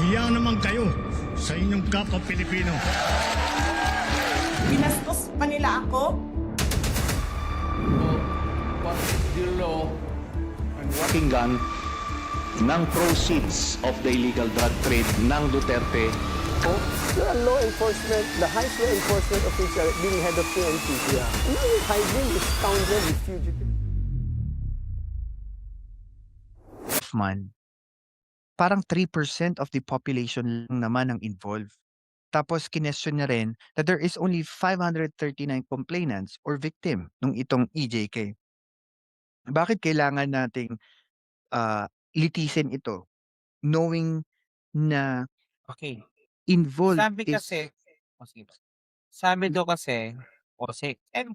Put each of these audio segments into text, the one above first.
Hiya naman kayo sa inyong kapwa Pilipino. Binastos pa nila ako. What is the law and what Pakinggan ng proceeds of the illegal drug trade ng Duterte. The law enforcement, the highest law enforcement official being head of PNP. Yeah. Now you're hiding this scoundrel, this fugitive. Man, parang 3% of the population lang naman ang involved. Tapos kinestion niya rin that there is only 539 complainants or victim nung itong EJK. Bakit kailangan nating litisin ito knowing na Okay. involved Sabi is kasi, sige. Sabi daw kasi,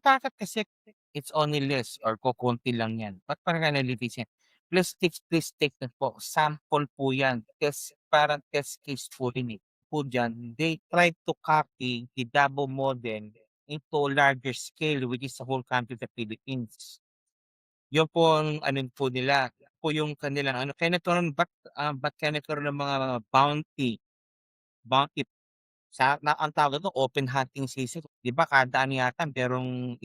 bakit kasi it's only less or kukunti lang yan? Ba't parang nalilitis yan? Please take na po. Sample po yan. Parang test case po rin eh. Po dyan, they try to copy the Davao model into larger scale, which is the whole country of the Philippines. Yun po ang ano po nila. Po yung kanilang ano. Kaya nagkaroon, ba't kaya nagkaroon ng mga bounty ang tawag dito open hunting season. 'Di ba kada ano yata merong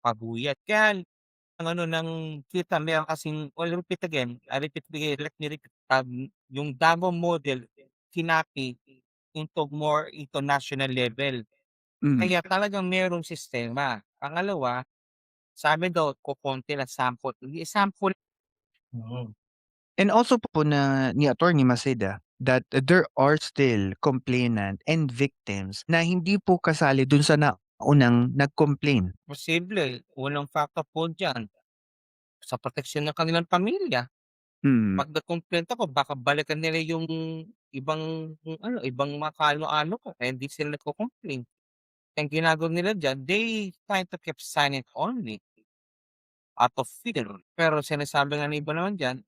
pabuyat. Kaya ang ano ng kita meron kasing repeat again, repeat again, let me repeat, yung Davao model kinapi into national level. mm. Kaya talagang merong sistema. Pangalawa, sabi daw kokonti lang sample, hindi sample. And also po na ni Attorney Maceda that there are still complainant and victims na hindi po kasali dun sa naunang nag-complain. Posible, unang factor po diyan, sa proteksyon ng kanilang pamilya. Mm. Pag nag-complain ako baka balikan nila yung ibang mga kaano-ano ko kaya hindi sila nagko-complain. Ang ginagawa nila diyan, they try to keep silent only out of fear. Pero sinasabi nga ng iba naman diyan,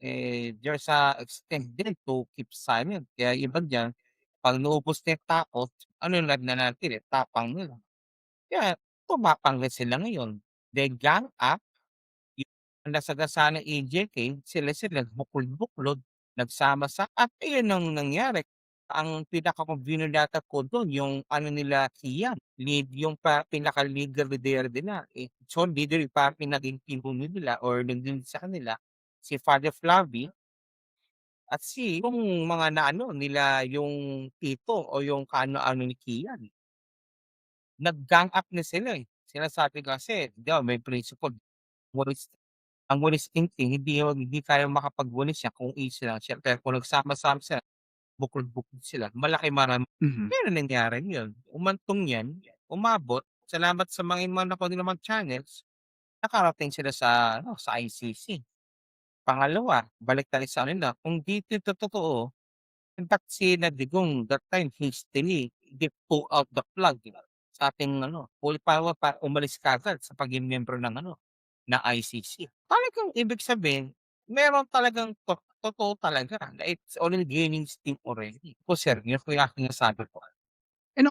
there's a extent din to keep silent. Kaya iba diyan, 'pag naubos na yung takot, ano yung nananatili, tapang nila. Kaya tumapang rin sila ngayon. They gang up. Yung nasagasaan ng EJK, sila-sila buklod-buklod, nagsama at iyon ang nangyari. Ang pinaka-convenient data ko dun yung ano nila Kian, yung pinaka-leader leader nila, so leader yung parang naging pinuno nila or nandun sa kanila, si Father Flavi at yung mga naano nila yung tito o yung kaano-ano ni Kian. Nag-gang up na sila, eh. Sinasabi kasi, 'di ba may principle, walis ang walis inting hindi kayang makapagwalis yan kung isa lang siya. Pero kung nagsama-sama sila, buklod-buklod sila, malaki Mhm. pero nangyari yun. Umantong yan, umabot, salamat sa mga nakuha nilang mga channels, nakarating sila sa ICC. Pangalawa, balik tayo sa ano nila, kung di ito totoo, in fact si Digong that time hastily, they pull out the plug sa ating full power para umalis kaagad sa pagiging miyembro ng ICC. Talagang ibig sabihin, meron talagang totoo talaga na it's only gaining steam already. Po sir, yun po yung aking nasabi po. And